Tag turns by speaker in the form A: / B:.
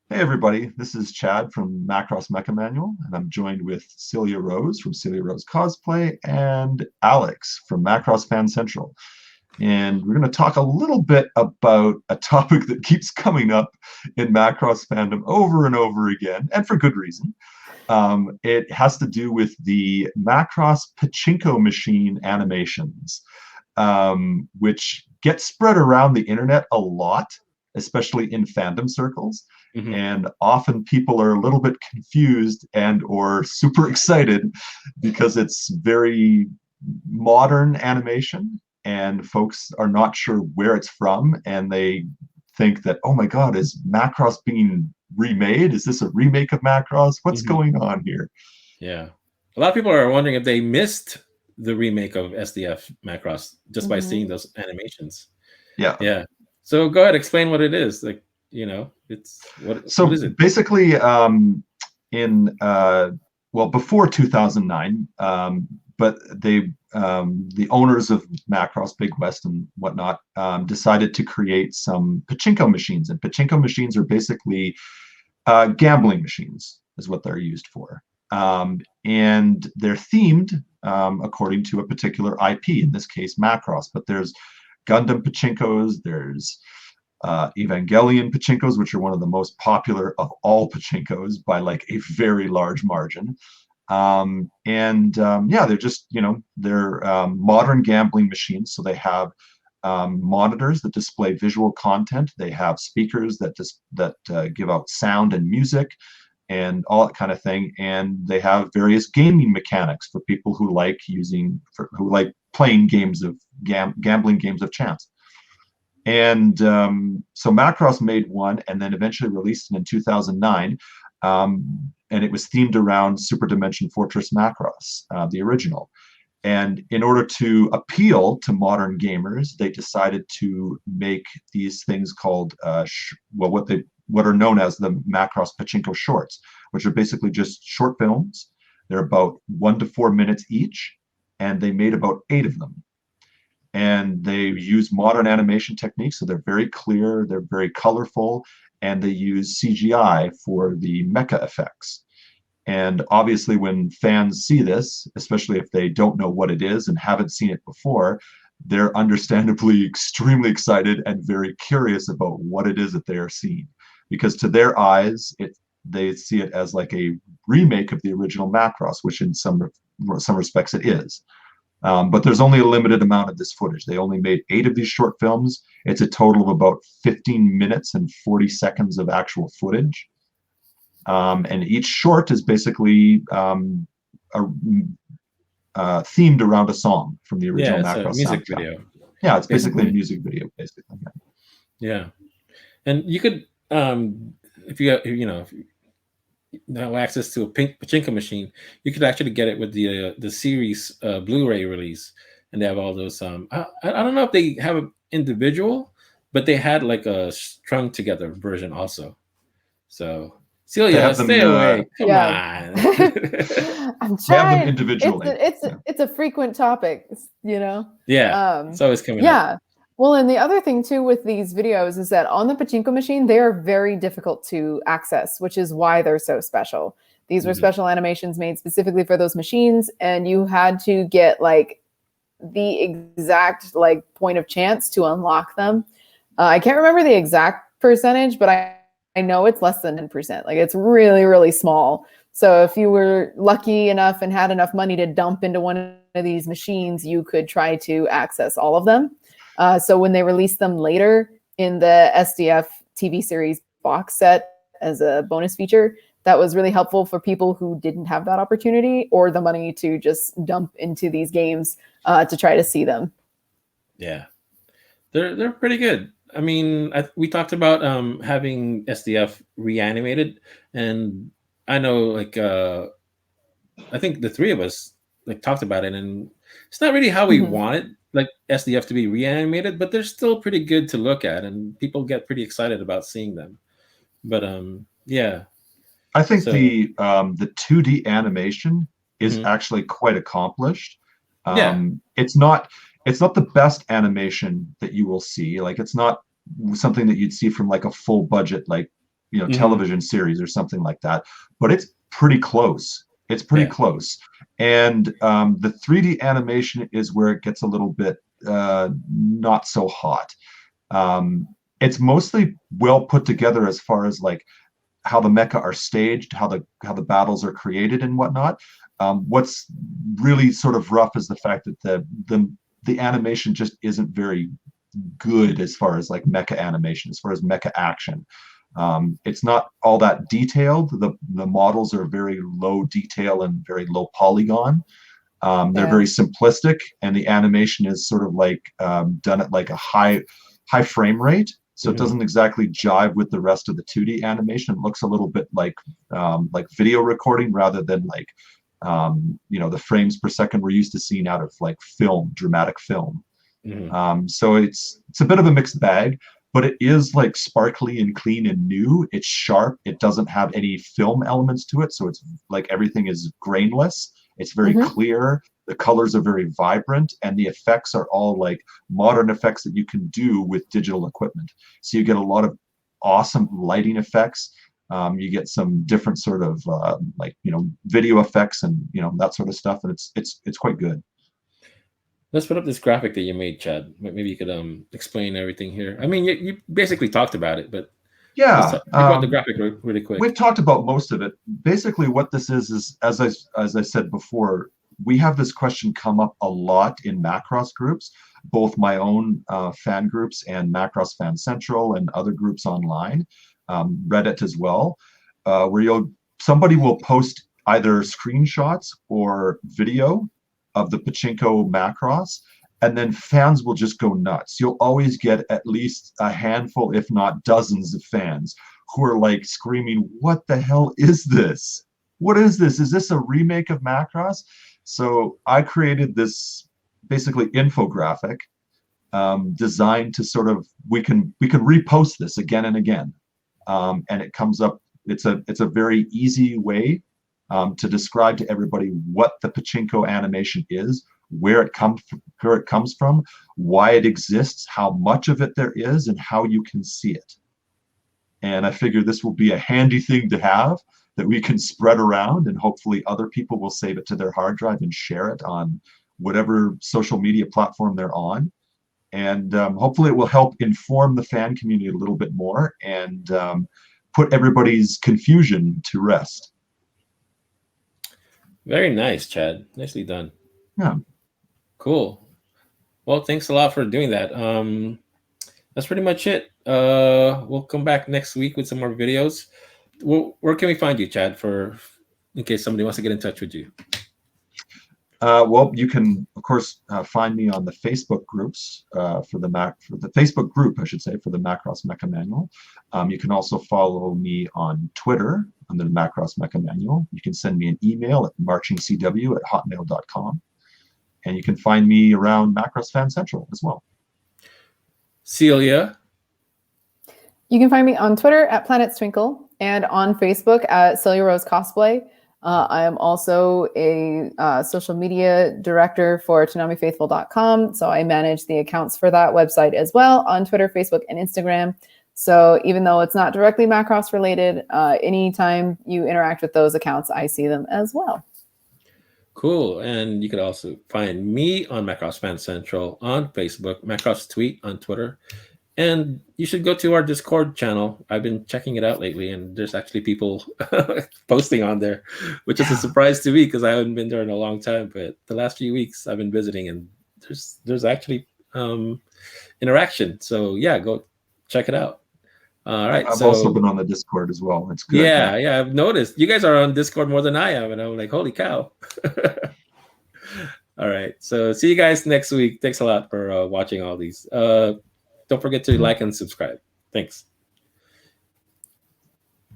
A: Hey everybody, this is Chad from Macross Mecha Manual, and I'm joined with Celia Rose from Celia Rose Cosplay and Alex from Macross Fan Central. And we're going to talk a little bit about a topic that keeps coming up in Macross fandom over and over again, and for good reason. It has to do with the Macross Pachinko machine animations, which get spread around the internet a lot, especially in fandom circles.
B: Hmm.
A: And often people are a little bit confused and or super excited because it's very modern animation and folks are not sure where it's from, and they think that, oh my god, is Macross being remade? Is this a remake of Macross? What's
B: Hmm.
A: going on here?
B: Yeah. A lot of people are wondering if they missed the remake of SDF Macross just by
C: Hmm.
B: seeing those animations.
A: Yeah.
B: Yeah. So go ahead, explain what it is. It's what
A: So
B: is it?
A: basically, in well, before 2009, but the owners of Macross, Big West, and whatnot, decided to create some pachinko machines, and pachinko machines are basically gambling machines, is what they're used for, and they're themed according to a particular IP. In this case, Macross, but there's Gundam pachinkos, there's Evangelion pachinkos, which are one of the most popular of all pachinkos by like a very large margin. Yeah, they're just, they're modern gambling machines. So they have monitors that display visual content. They have speakers that give out sound and music and all that kind of thing. And they have various gaming mechanics for people who like playing games of gambling games of chance. And so Macross made one and then eventually released it in 2009. And it was themed around Super Dimension Fortress Macross, the original. And in order to appeal to modern gamers, they decided to make these things called, what are known as the Macross Pachinko shorts, which are basically just short films. They're about 1 to 4 minutes each, and they made about 8 of them, and they use modern animation techniques. So they're very clear, they're very colorful, and they use CGI for the mecha effects. And obviously, when fans see this, especially if they don't know what it is and haven't seen it before, they're understandably extremely excited and very curious about what it is that they are seeing. Because to their eyes, they see it as like a remake of the original Macross, which in some respects it is. But there's only a limited amount of this footage. They only made 8 of these short films. It's a total of about 15 minutes and 40 seconds of actual footage. And each short is basically a, themed around a song from the
B: Yeah,
A: original
B: it's a
A: Macross
B: music
A: soundtrack.
B: video,
A: Yeah, it's basically a
B: basically.
A: music video, basically.
B: Yeah. And you could if you got if you have access to a pink pachinko machine, you could actually get it with the series Blu-ray release, and they have all those. I don't know if they have an individual, but they had like a strung together version also. So
A: They
B: Celia,
A: have them.
B: stay away. Come
C: Yeah.
B: on.
C: I'm
A: They have them
C: trying. It's
A: individually.
C: a, it's
A: Yeah.
C: it's a frequent topic, you know.
B: Yeah, it's always coming up.
C: Yeah. Well, and the other thing too with these videos is that on the pachinko machine, they are very difficult to access, which is why they're so special. These were
B: Mhm.
C: special animations made specifically for those machines, and you had to get like the exact like point of chance to unlock them. I can't remember the exact percentage, but I know it's less than 10%. Like it's really, really small. So if you were lucky enough and had enough money to dump into one of these machines, you could try to access all of them. So when they released them later in the SDF TV series box set as a bonus feature, that was really helpful for people who didn't have that opportunity or the money to just dump into these games to try to see them.
B: Yeah, they're pretty good. I mean, we talked about having SDF reanimated, and I know I think the three of us like talked about it, and it's not really how we
C: Mhm.
B: wanted like SDF to be reanimated, but they're still pretty good to look at, and people get pretty excited about seeing them. But yeah.
A: I think
B: So
A: the 2D animation is
B: mhm.
A: actually quite accomplished.
B: Yeah.
A: It's not the best animation that you will see. Like it's not something that you'd see from like a full budget like television series or something like that. But it's pretty close. It's pretty close. And the 3D animation is where it gets a little bit not so hot. It's mostly well put together as far as like how the mecha are staged, how the battles are created and whatnot. What's really sort of rough is the fact that the animation just isn't very good as far as like mecha animation, as far as mecha action. It's not all that detailed. The models are very low detail and very low polygon. They're very simplistic, and the animation is sort of like done at like a high frame rate. So it doesn't exactly jive with the rest of the 2D animation. It looks a little bit like video recording rather than like the frames per second we're used to seeing out of like film, dramatic film. So it's a bit of a mixed bag, but it is like sparkly and clean and new. It's sharp. It doesn't have any film elements to it, so it's like everything is grainless. It's very clear. The colors are very vibrant, and the effects are all like modern effects that you can do with digital equipment. So you get a lot of awesome lighting effects. You get some different sort of video effects and that sort of stuff, and it's quite good.
B: Let's put up this graphic that you made, Chad. Maybe you could explain everything here. I mean, you basically talked about it, but let's talk about the graphic really quick.
A: We've talked about most of it. Basically, what this is as I said before, we have this question come up a lot in Macross groups, both my own fan groups and Macross Fan Central and other groups online, Reddit as well, where somebody will post either screenshots or video of the Pachinko Macross, and then fans will just go nuts. You'll always get at least a handful, if not dozens of fans who are like screaming, "What the hell is this? What is this? Is this a remake of Macross?" So I created this basically infographic designed to sort of we can repost this again and again, and it comes up. It's a very easy way to describe to everybody what the Pachinko animation is, where it comes from, why it exists, how much of it there is, and how you can see it. And I figure this will be a handy thing to have that we can spread around, and hopefully other people will save it to their hard drive and share it on whatever social media platform they're on. And hopefully it will help inform the fan community a little bit more and put everybody's confusion to rest.
B: Very nice, Chad. Nicely done.
A: Yeah.
B: Cool. Well, thanks a lot for doing that. That's pretty much it. We'll come back next week with some more videos. Where can we find you, Chad, in case somebody wants to get in touch with you?
A: Well, you can, of course, find me on the Facebook groups for the Facebook group, I should say, for the Macross Mecha Manual. You can also follow me on Twitter under the Macross Mecha Manual. You can send me an email at marchingcw@hotmail.com, and you can find me around Macross Fan Central as well.
B: Celia.
C: You can find me on Twitter at Planets Twinkle and on Facebook at Celia Rose Cosplay. I am also a social media director for TonamiFaithful.com. So I manage the accounts for that website as well on Twitter, Facebook, and Instagram. So even though it's not directly Macross related, anytime you interact with those accounts, I see them as well.
B: Cool. And you can also find me on Macross Fan Central on Facebook, Macross Tweet on Twitter. And you should go to our Discord channel. I've been checking it out lately, and there's actually people posting on there, which is a surprise to me because I haven't been there in a long time. But the last few weeks I've been visiting, and there's actually interaction. So yeah, go check it out. All right.
A: I've also been on the Discord as well. It's good.
B: Yeah, I've noticed you guys are on Discord more than I am, and I'm like, holy cow. All right. So see you guys next week. Thanks a lot for watching all these. Don't forget to like and subscribe. Thanks.